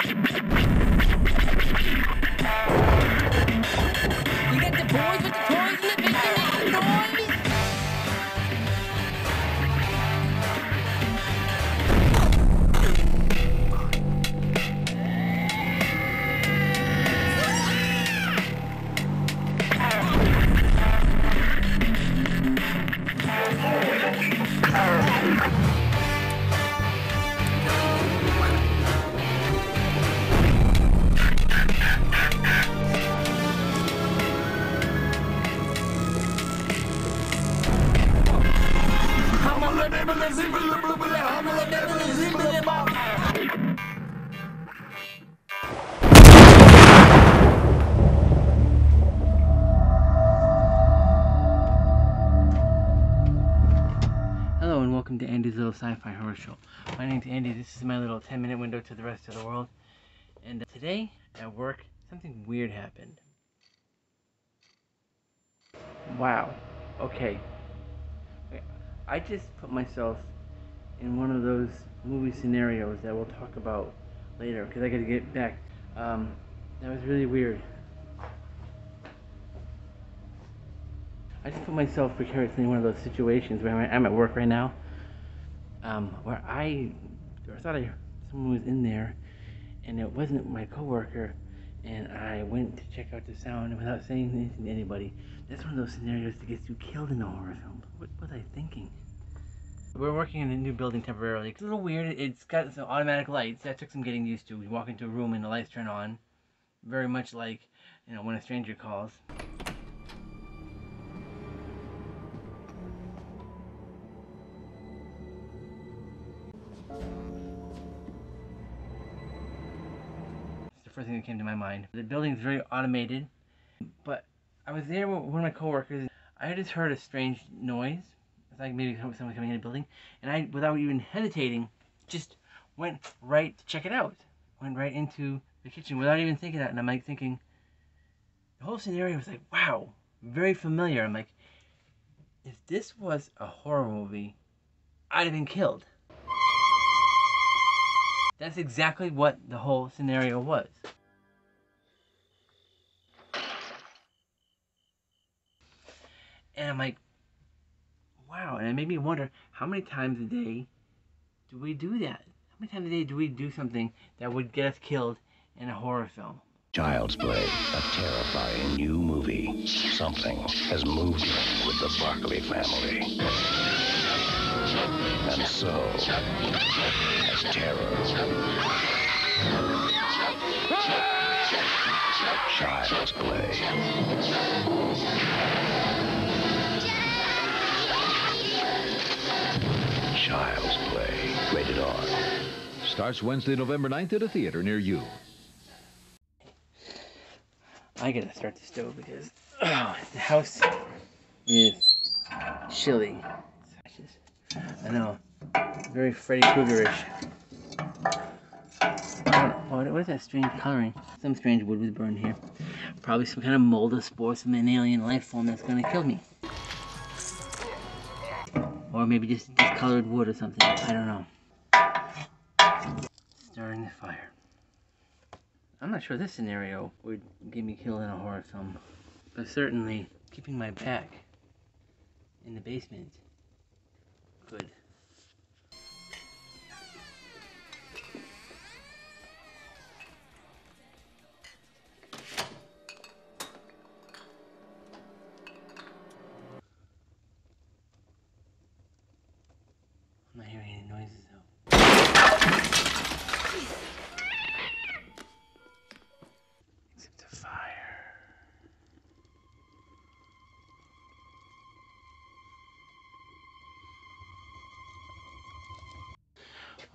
You got the boys with the toys and the big noise. Hello and welcome to Andy's Little Sci-Fi Horror Show. My name's Andy. This is my little 10-minute window to the rest of the world. And today at work, something weird happened. Wow. Okay. I just put myself in one of those movie scenarios that we'll talk about later because I gotta get back. That was really weird. I just put myself precariously in one of those situations where I'm at work right now, where I thought someone was in there, and it wasn't my coworker, and I went to check out the sound without saying anything to anybody. That's one of those scenarios that gets you killed in a horror film. What was I thinking? We're working in a new building temporarily. It's a little weird. It's got some automatic lights. That took some getting used to. You walk into a room and the lights turn on. Very much like, you know, when a stranger calls. It's the first thing that came to my mind. The building's very automated, but I was there with one of my coworkers. I had just heard a strange noise. It's like maybe someone coming in the building, and I, without even hesitating, just went right to check it out. Went right into the kitchen without even thinking that, and I'm like thinking, the whole scenario was like, wow, very familiar. I'm like, if this was a horror movie, I'd have been killed. That's exactly what the whole scenario was. And I'm like, wow, and it made me wonder, how many times a day do we do that? How many times a day do we do something that would get us killed in a horror film? Child's Play, a terrifying new movie. Something has moved in with the Barkley family. And so has terror. Child's Play. Child's Play. Rated R. Starts Wednesday, November 9th at a theater near you. I gotta start the stove because the house is chilly. I know, very Freddy Krueger-ish. What is that strange coloring? Some strange wood was burned here. Probably some kind of mold or spores from an alien life form that's gonna kill me. Or maybe just discolored wood or something. I don't know. Starting the fire. I'm not sure this scenario would get me killed in a horror film, but certainly keeping my back in the basement could. I'm not hearing any noises though.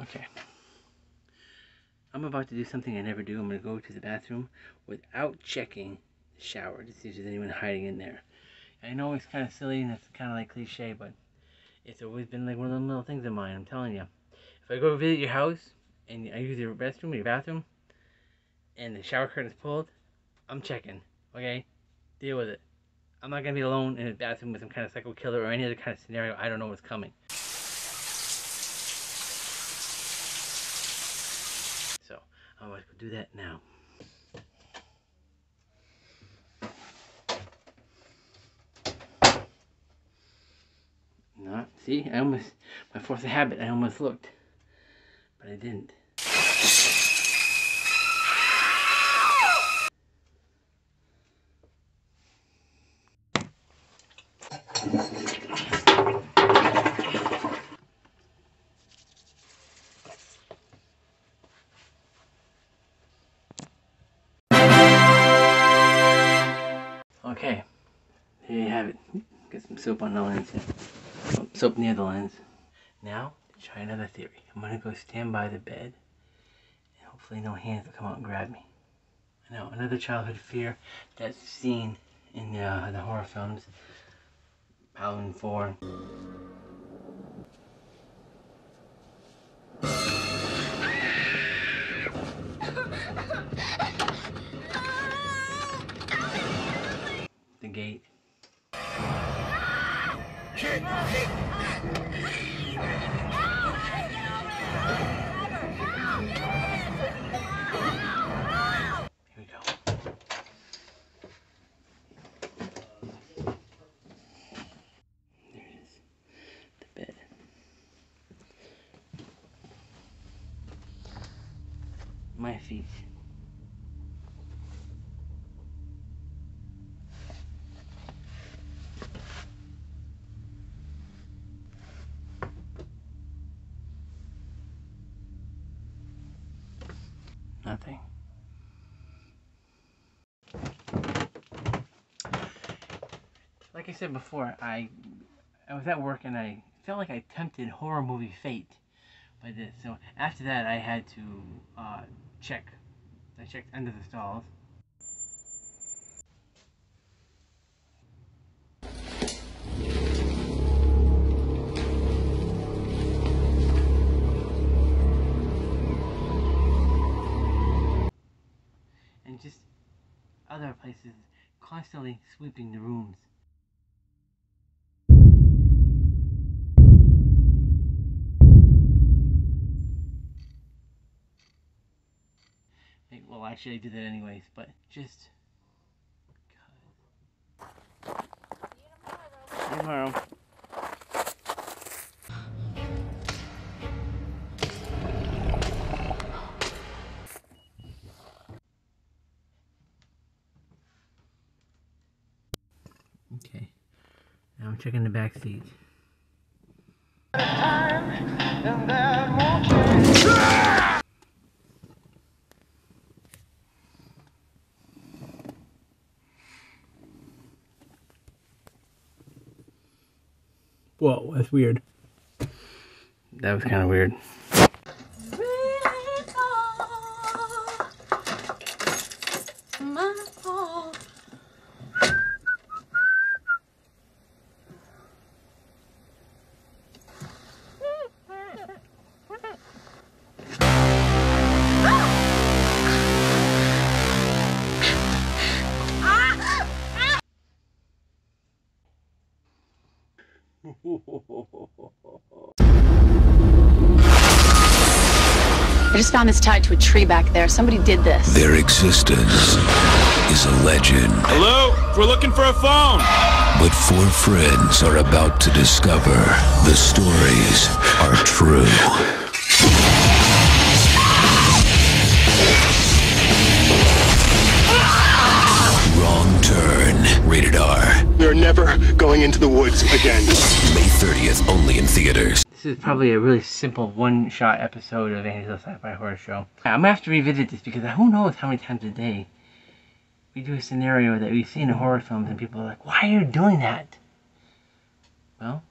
Okay. I'm about to do something I never do. I'm going to go to the bathroom without checking the shower to see if there's anyone hiding in there. I know it's kind of silly and it's kind of like cliche, but it's always been like one of those little things of mine. I'm telling you. If I go visit your house and I use your restroom or your bathroom and the shower curtain is pulled, I'm checking. Okay? Deal with it. I'm not going to be alone in a bathroom with some kind of psycho killer or any other kind of scenario. I don't know what's coming. So, Oh, I could do that now. No, see, I almost, by force of habit, I almost looked, but I didn't. Okay, here you have it. Get some soap on the lens here. Oh, soap near the lens. Now, try another theory. I'm gonna go stand by the bed, and hopefully no hands will come out and grab me. I know, another childhood fear that's seen in the horror films. Halloween 4. The gate. Here we go. There it is. The bed. My feet. Nothing. Like I said before, I was at work and I felt like I tempted horror movie fate by this. So after that, I had to check. I checked under the stalls. And just other places, constantly sweeping the rooms. Well, actually, I did that anyways, but just. See you tomorrow. Okay, now I'm checking the back seat. Whoa, that's weird. That was kind of weird. I just found this tied to a tree back there. Somebody did this. Their existence is a legend. Hello? We're looking for a phone. But four friends are about to discover the stories are true. Wrong Turn. Rated R. We are never going into the woods again. May 30th, only in theaters. This is probably a really simple one-shot episode of Angela's Sci-Fi Horror Show. I'm gonna have to revisit this because who knows how many times a day we do a scenario that we see in horror films and people are like, why are you doing that? Well,